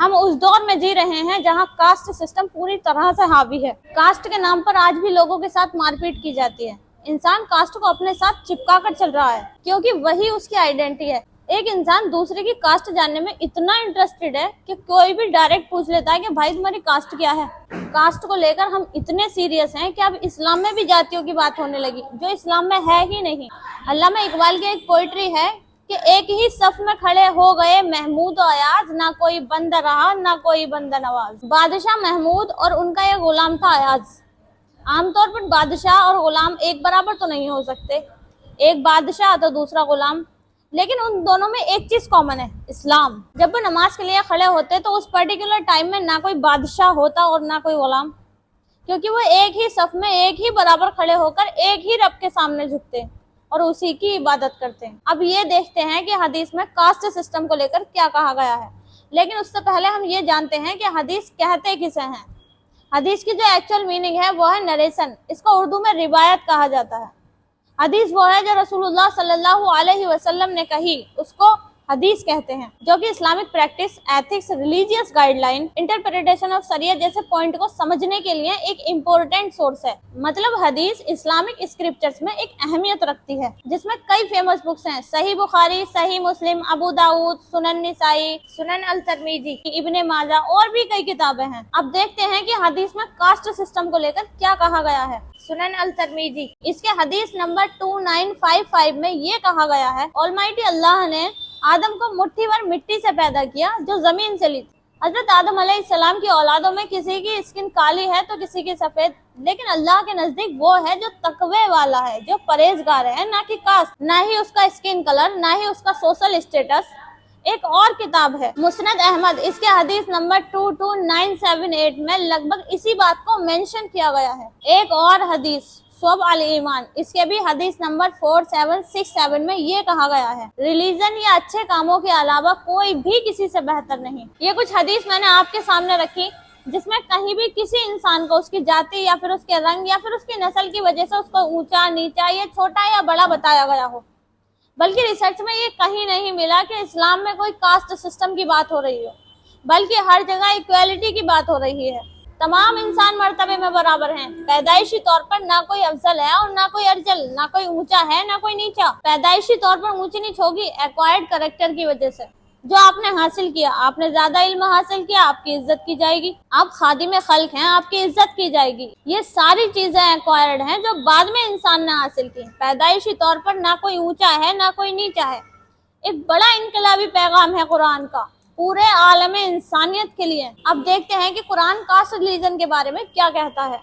ہم اس دور میں جی رہے ہیں جہاں کاسٹ سسٹم پوری طرح سے حاوی ہے۔ کاسٹ کے نام پر آج بھی لوگوں کے ساتھ مار پیٹ کی جاتی ہے۔ انسان کاسٹ کو اپنے ساتھ چپکا کر چل رہا ہے کیونکہ وہی اس کی آئیڈینٹی ہے۔ ایک انسان دوسرے کی کاسٹ جاننے میں اتنا انٹرسٹڈ ہے کہ کوئی بھی ڈائریکٹ پوچھ لیتا ہے کہ بھائی تمہاری کاسٹ کیا ہے۔ کاسٹ کو لے کر ہم اتنے سیریس ہیں کہ اب اسلام میں بھی جاتیوں کی بات ہونے لگی جو اسلام میں ہے ہی نہیں۔ علامہ اقبال کی ایک پوئٹری ہے کہ ایک ہی صف میں کھڑے ہو گئے محمود و ایاز، نہ کوئی بندہ رہا نہ کوئی بندہ نواز۔ بادشاہ محمود اور ان کا ایک غلام تھا ایاز۔ عام طور پر بادشاہ اور غلام ایک برابر تو نہیں ہو سکتے، ایک بادشاہ تو دوسرا غلام، لیکن ان دونوں میں ایک چیز کامن ہے، اسلام۔ جب وہ نماز کے لیے کھڑے ہوتے تو اس پرٹیکولر ٹائم میں نہ کوئی بادشاہ ہوتا اور نہ کوئی غلام، کیونکہ وہ ایک ہی صف میں ایک ہی برابر کھڑے ہو کر ایک ہی رب کے سامنے جھکتے اور اسی کی عبادت کرتے ہیں۔ اب یہ دیکھتے ہیں کہ حدیث میں کاسٹ سسٹم کو لے کر کیا کہا گیا ہے، لیکن اس سے پہلے ہم یہ جانتے ہیں کہ حدیث کہتے کسے ہیں۔ حدیث کی جو ایکچوئل میننگ ہے وہ ہے نریشن، اس کو اردو میں روایت کہا جاتا ہے۔ حدیث وہ ہے جو رسول اللہ صلی اللہ علیہ وسلم نے کہی، اس کو حدیث کہتے ہیں، جو کہ Islamic practice, ethics, religious guide line, interpretation of شریعت جیسے پوائنٹ کو سمجھنے کے لیے ایک امپورٹنٹ سورس ہے۔ مطلب حدیث اسلامک اسکرپچرز میں ایک اہمیت رکھتی ہے، جس میں کئی فیمس بکس ہیں: صحیح بخاری، صحیح مسلم، ابو داؤد، سنن نسائی، سنن الترمذی، ابن ماجہ اور بھی کئی کتابیں ہیں۔ اب دیکھتے ہیں کہ حدیث میں کاسٹ سسٹم کو لے کر کیا کہا گیا ہے۔ سنن الترمذی، اس کے حدیث نمبر 2955 میں یہ کہا گیا ہے، آلمائٹی اللہ نے آدم کو مٹھی بھر مٹی سے پیدا کیا جو زمین سے لی تھی۔ حضرت آدم علیہ السلام کی اولادوں میں کسی کی اسکن کالی ہے تو کسی کی سفید، لیکن اللہ کے نزدیک وہ ہے جو تقوی والا ہے، جو پرہیزگار ہے، نہ کہ کاسٹ، نہ ہی اس کا اسکن کلر، نہ ہی اس کا سوشل اسٹیٹس۔ ایک اور کتاب ہے مسند احمد، اس کے حدیث نمبر 22978 میں لگ بھگ اسی بات کو مینشن کیا گیا ہے۔ ایک اور حدیث شعب الایمان، اس کے بھی حدیث نمبر 4767 میں یہ کہا گیا ہے، ریلیجن یا اچھے کاموں کے علاوہ کوئی بھی کسی سے بہتر نہیں۔ یہ کچھ حدیث میں نے آپ کے سامنے رکھی جس میں کہیں بھی کسی انسان کو اس کی ذاتی یا پھر اس کے رنگ یا پھر اس کی نسل کی وجہ سے اس کو اونچا نیچا یا چھوٹا یا بڑا بتایا گیا ہو، بلکہ ریسرچ میں یہ کہیں نہیں ملا کہ اسلام میں کوئی کاسٹ سسٹم کی بات ہو رہی ہو، بلکہ ہر جگہ ایکویلٹی کی بات ہو رہی ہے۔ تمام انسان مرتبے میں برابر ہیں، پیدائشی طور پر نہ کوئی افضل ہے اور نہ کوئی ارجل، نہ کوئی اونچا ہے نہ کوئی نیچا۔ پیدائشی طور پر اونچی نیچ ہوگی ایکوائرڈ کریکٹر کی وجہ سے، جو آپ نے حاصل کیا، آپ نے زیادہ علم حاصل کیا، آپ کی عزت کی جائے گی، آپ خادم خلق ہیں، آپ کی عزت کی جائے گی۔ یہ ساری چیزیں ایکوائرڈ ہیں جو بعد میں انسان نے حاصل کی۔ پیدائشی طور پر نہ کوئی اونچا ہے نہ کوئی نیچا ہے۔ ایک بڑا انقلابی پیغام ہے قرآن کا، پورے عالم انسانیت کے لیے۔ اب دیکھتے ہیں کہ قرآن کاسٹ ریلیجن کے بارے میں کیا کہتا ہے۔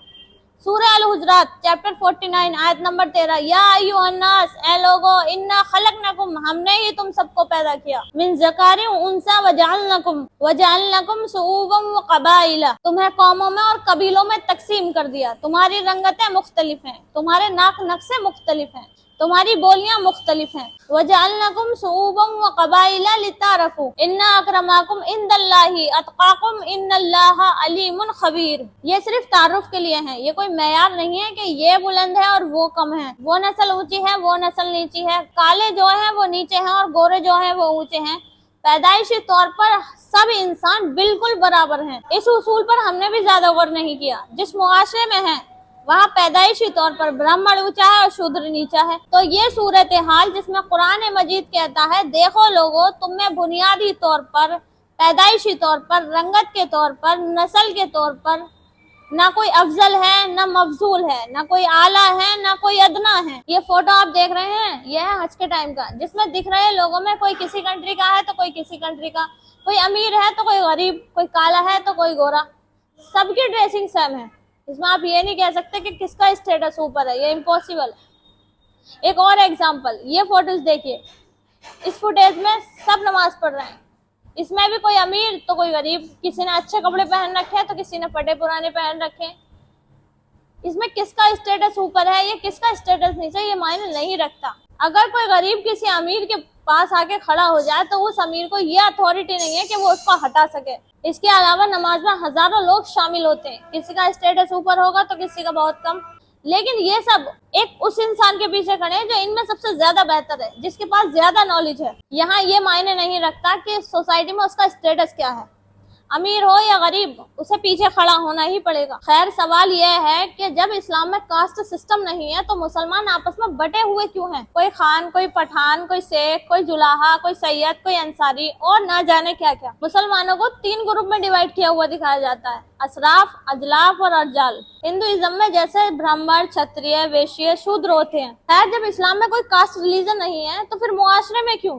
سورہ الحجرات چیپٹر 49 آیت نمبر 13، یا ایھا الناس، اے لوگو، انا خلقناکم، ہم نے ہی تم سب کو پیدا کیا، من ذکر و انثی وجعلناکم شعوبا وقبائل، تمہیں قوموں میں اور قبیلوں میں تقسیم کر دیا، تمہاری رنگتیں مختلف ہیں، تمہارے ناک نقشے مختلف ہیں، تمہاری بولیاں مختلف ہیں، وَجَعَلْنَكُمْ شُعُوبًا وَقَبَائِلَ لِتَعَارَفُوا إِنَّ أَكْرَمَكُمْ عِندَ اللَّهِ أَتْقَاكُمْ إِنَّ اللَّهَ عَلِيمٌ خَبِيرٌ۔ یہ صرف تعارف کے لیے ہیں، یہ کوئی معیار نہیں ہے کہ یہ بلند ہے اور وہ کم ہے، وہ نسل اونچی ہے وہ نسل نیچی ہے، کالے جو ہیں وہ نیچے ہیں اور گورے جو ہیں وہ اونچے ہیں۔ پیدائشی طور پر سب انسان بالکل برابر ہیں۔ اس اصول پر ہم نے بھی زیادہ غور نہیں کیا۔ جس معاشرے میں ہیں وہاں پیدائشی طور پر برہمن اونچا ہے اور شودر نیچا ہے۔ تو یہ صورتحال جس میں قرآن مجید کہتا ہے، دیکھو لوگو، تم میں بنیادی طور پر، پیدائشی طور پر، رنگت کے طور پر، نسل کے طور پر نہ کوئی افضل ہے نہ مفضول ہے، نہ کوئی اعلیٰ ہے نہ کوئی ادنا ہے۔ یہ فوٹو آپ دیکھ رہے ہیں، یہ ہے حج کے ٹائم کا، جس میں دکھ رہے لوگوں میں کوئی کسی کنٹری کا ہے تو کوئی کسی کنٹری کا، کوئی امیر ہے تو کوئی غریب، کوئی کالا ہے تو کوئی گورا، سب کی ڈریسنگ سیم ہے۔ اس میں آپ یہ نہیں کہہ سکتے کہ کس کا اسٹیٹس اوپر ہے، یہ امپاسبل ہے۔ ایک اور ایگزامپل، یہ فوٹوز دیکھیے، اس فوٹیج میں سب نماز پڑھ رہے ہیں، اس میں بھی کوئی امیر تو کوئی غریب، کسی نے اچھے کپڑے پہن رکھے تو کسی نے پھٹے پرانے پہن رکھے۔ اس میں کس کا اسٹیٹس اوپر ہے یا کس کا اسٹیٹس نیچے، یہ معنی نہیں رکھتا۔ اگر کوئی غریب کسی امیر کے پاس آ کے کھڑا ہو جائے تو اس امیر کو یہ اتھارٹی نہیں ہے کہ وہ اس کو ہٹا سکے۔ اس کے علاوہ نماز میں ہزاروں لوگ شامل ہوتے ہیں، کسی کا اسٹیٹس اوپر ہوگا تو کسی کا بہت کم، لیکن یہ سب ایک اس انسان کے پیچھے کھڑے ہیں جو ان میں سب سے زیادہ بہتر ہے، جس کے پاس زیادہ نالج ہے۔ یہاں یہ معنی نہیں رکھتا کہ سوسائٹی میں اس کا اسٹیٹس کیا ہے۔ امیر ہو یا غریب اسے پیچھے کھڑا ہونا ہی پڑے گا۔ خیر سوال یہ ہے کہ جب اسلام میں کاسٹ سسٹم نہیں ہے تو مسلمان آپس میں بٹے ہوئے کیوں ہیں؟ کوئی خان، کوئی پٹھان، کوئی سیخ، کوئی جلاہا، کوئی سید، کوئی انصاری اور نہ جانے کیا کیا۔ مسلمانوں کو 3 گروپ میں ڈیوائیڈ کیا ہوا دکھایا جاتا ہے: اشراف، اجلاف اور ارجال۔ ہندوازم میں جیسے برہمن، چھتریہ، ویشیہ، شودر ہوتے ہیں۔ خیر جب اسلام میں کوئی کاسٹ ریلیجن نہیں ہے تو پھر معاشرے میں کیوں؟